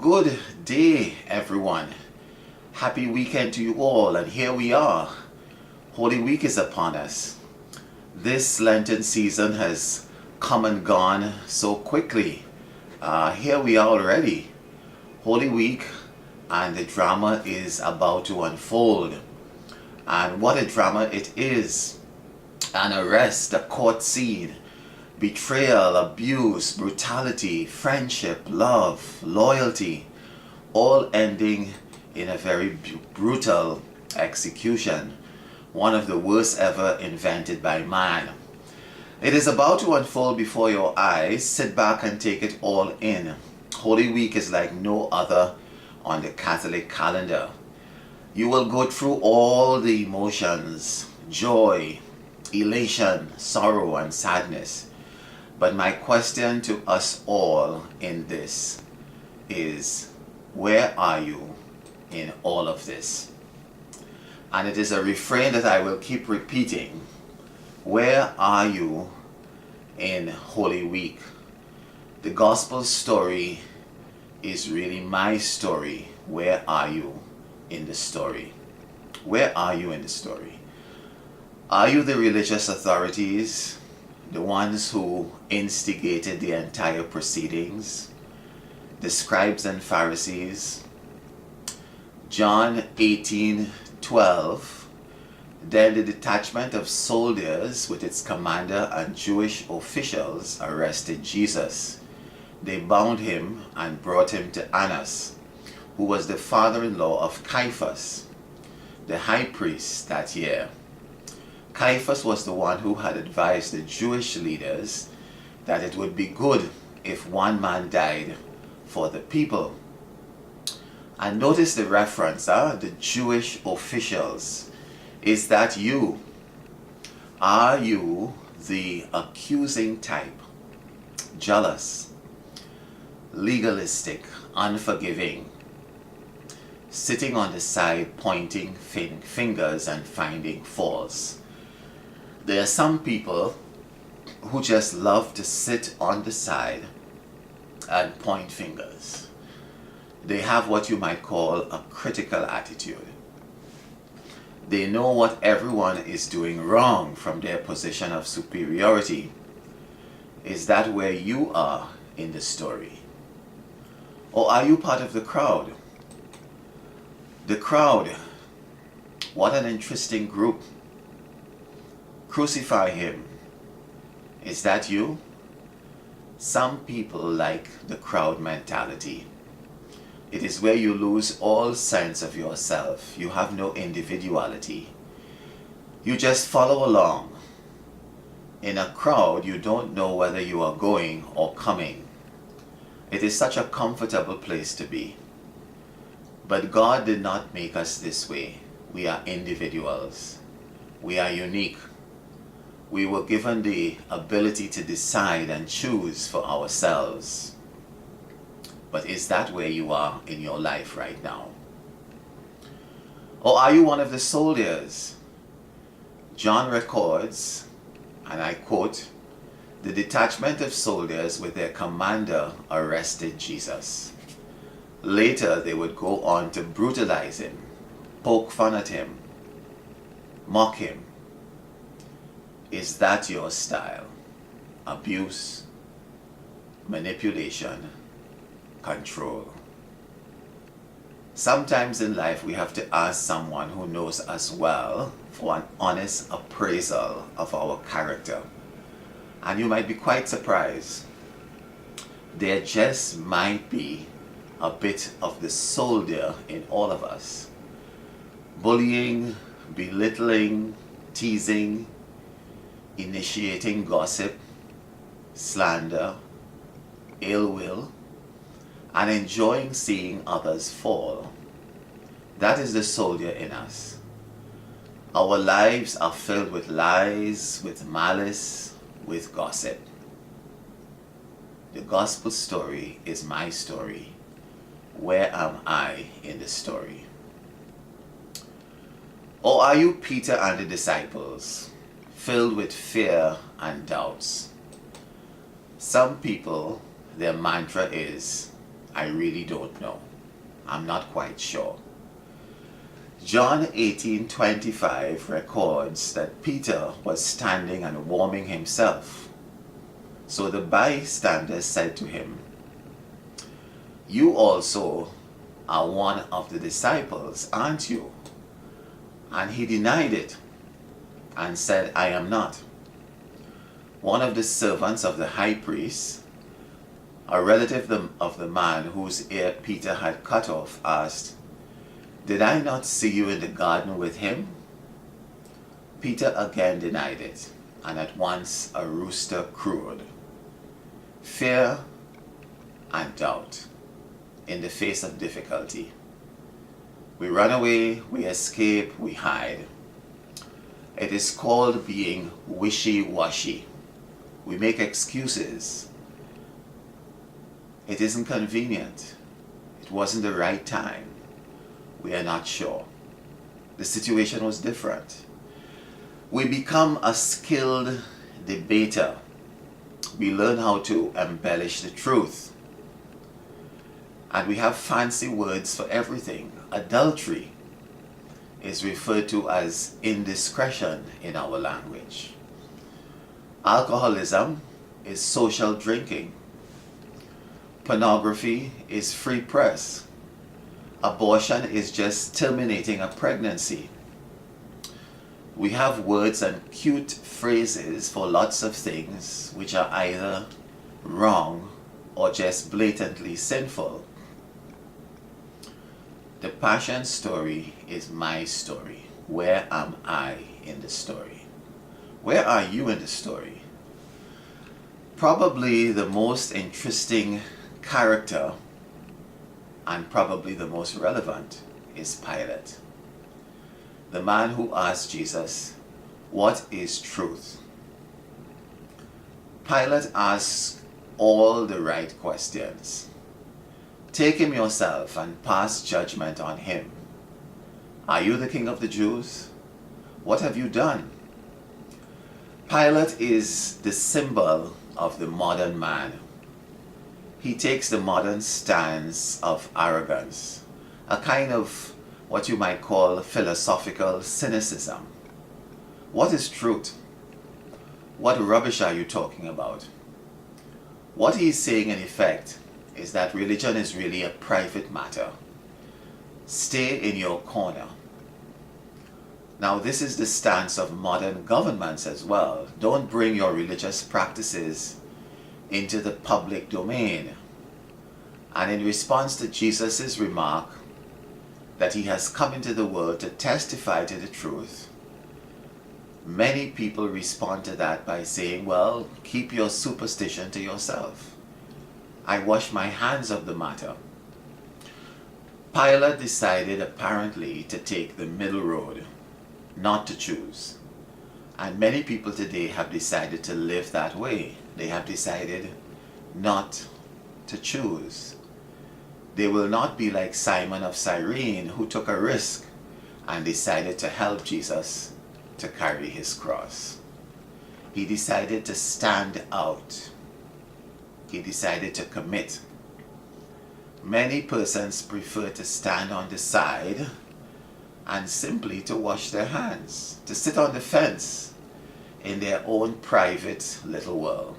Good day, everyone. Happy weekend to you all, and here we are. Holy Week is upon us. This Lenten season has come and gone so quickly. Here we are already. Holy Week, and the drama is about to unfold. And what a drama it is. An arrest, a court scene, betrayal, abuse, brutality, friendship, love, loyalty, all ending in a very brutal execution, one of the worst ever invented by man. It is about to unfold before your eyes. Sit back and take it all in. Holy Week is like no other on the Catholic calendar. You will go through all the emotions, joy, elation, sorrow, and sadness. But my question to us all in this is, where are you in all of this? And it is a refrain that I will keep repeating. Where are you in Holy Week? The gospel story is really my story. Where are you in the story? Where are you in the story? Are you the religious authorities? The ones who instigated the entire proceedings, the scribes and Pharisees? John 18:12, then the detachment of soldiers with its commander and Jewish officials arrested Jesus. They bound him and brought him to Annas, who was the father-in-law of Caiaphas, the high priest that year. Caiaphas was the one who had advised the Jewish leaders that it would be good if one man died for the people. And notice the reference, the Jewish officials. Is that you? Are you the accusing type? Jealous, legalistic, unforgiving, sitting on the side pointing fingers and finding faults? There are some people who just love to sit on the side and point fingers. They have what you might call a critical attitude. They know what everyone is doing wrong from their position of superiority. Is that where you are in the story? Or are you part of the crowd? The crowd, what an interesting group. Crucify him. Is that you? Some people like the crowd mentality. It is where you lose all sense of yourself. You have no individuality. You just follow along. In a crowd, you don't know whether you are going or coming. It is such a comfortable place to be. But God did not make us this way. We are individuals. We are unique. We were given the ability to decide and choose for ourselves. But is that where you are in your life right now? Or are you one of the soldiers? John records, and I quote, the detachment of soldiers with their commander arrested Jesus. Later they would go on to brutalize him, poke fun at him, mock him. Is that your style? Abuse, manipulation, control. Sometimes in life we have to ask someone who knows us well for an honest appraisal of our character. And you might be quite surprised. There just might be a bit of the soldier in all of us. Bullying, belittling, teasing, initiating gossip, slander, ill will, and enjoying seeing others fall. That is the soldier in us. Our lives are filled with lies, with malice, with gossip. The gospel story is my story. Where am I in the story? Or are you Peter and the disciples, filled with fear and doubts? Some people, their mantra is, I really don't know. I'm not quite sure. John 18:25 records that Peter was standing and warming himself. So the bystanders said to him, "You also are one of the disciples, aren't you?" And he denied it and said, "I am not." One of the servants of the high priest, a relative of the man whose ear Peter had cut off, asked, "Did I not see you in the garden with him?" Peter again denied it, and at once a rooster crowed. Fear and doubt in the face of difficulty. We run away, we escape, we hide. It is called being wishy-washy. We make excuses. It isn't convenient. It wasn't the right time. We are not sure. The situation was different. We become a skilled debater. We learn how to embellish the truth. And we have fancy words for everything. Adultery is referred to as indiscretion in our language. Alcoholism is social drinking. Pornography is free press. Abortion is just terminating a pregnancy. We have words and cute phrases for lots of things which are either wrong or just blatantly sinful. The Passion story is my story. Where am I in the story? Where are you in the story? Probably the most interesting character and probably the most relevant is Pilate. The man who asked Jesus, "What is truth?" Pilate asks all the right questions. Take him yourself and pass judgment on him. Are you the king of the Jews? What have you done? Pilate is the symbol of the modern man. He takes the modern stance of arrogance, a kind of what you might call philosophical cynicism. What is truth? What rubbish are you talking about? What he's saying in effect is that religion is really a private matter. Stay in your corner. Now, this is the stance of modern governments as well. Don't bring your religious practices into the public domain. And in response to Jesus' remark that he has come into the world to testify to the truth, many people respond to that by saying, "Well, keep your superstition to yourself. I wash my hands of the matter." Pilate decided apparently to take the middle road, not to choose. And many people today have decided to live that way. They have decided not to choose. They will not be like Simon of Cyrene, who took a risk and decided to help Jesus to carry his cross. He decided to stand out. He decided to commit. Many persons prefer to stand on the side and simply to wash their hands, to sit on the fence in their own private little world,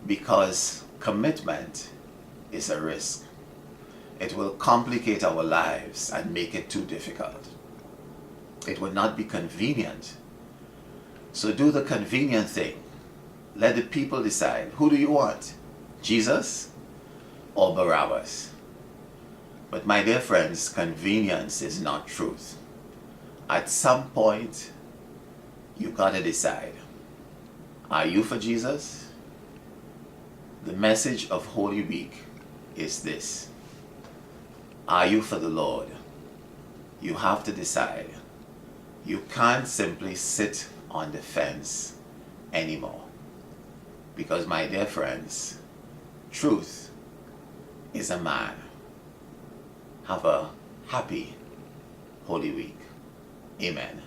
because commitment is a risk. It will complicate our lives and make it too difficult. It will not be convenient. So do the convenient thing. Let the people decide. Who do you want? Jesus or Barabbas? But my dear friends, convenience is not truth. At some point, you gotta decide. Are you for Jesus? The message of Holy Week is this. Are you for the Lord? You have to decide. You can't simply sit on the fence anymore. Because my dear friends, truth is a man. Have a happy Holy Week. Amen.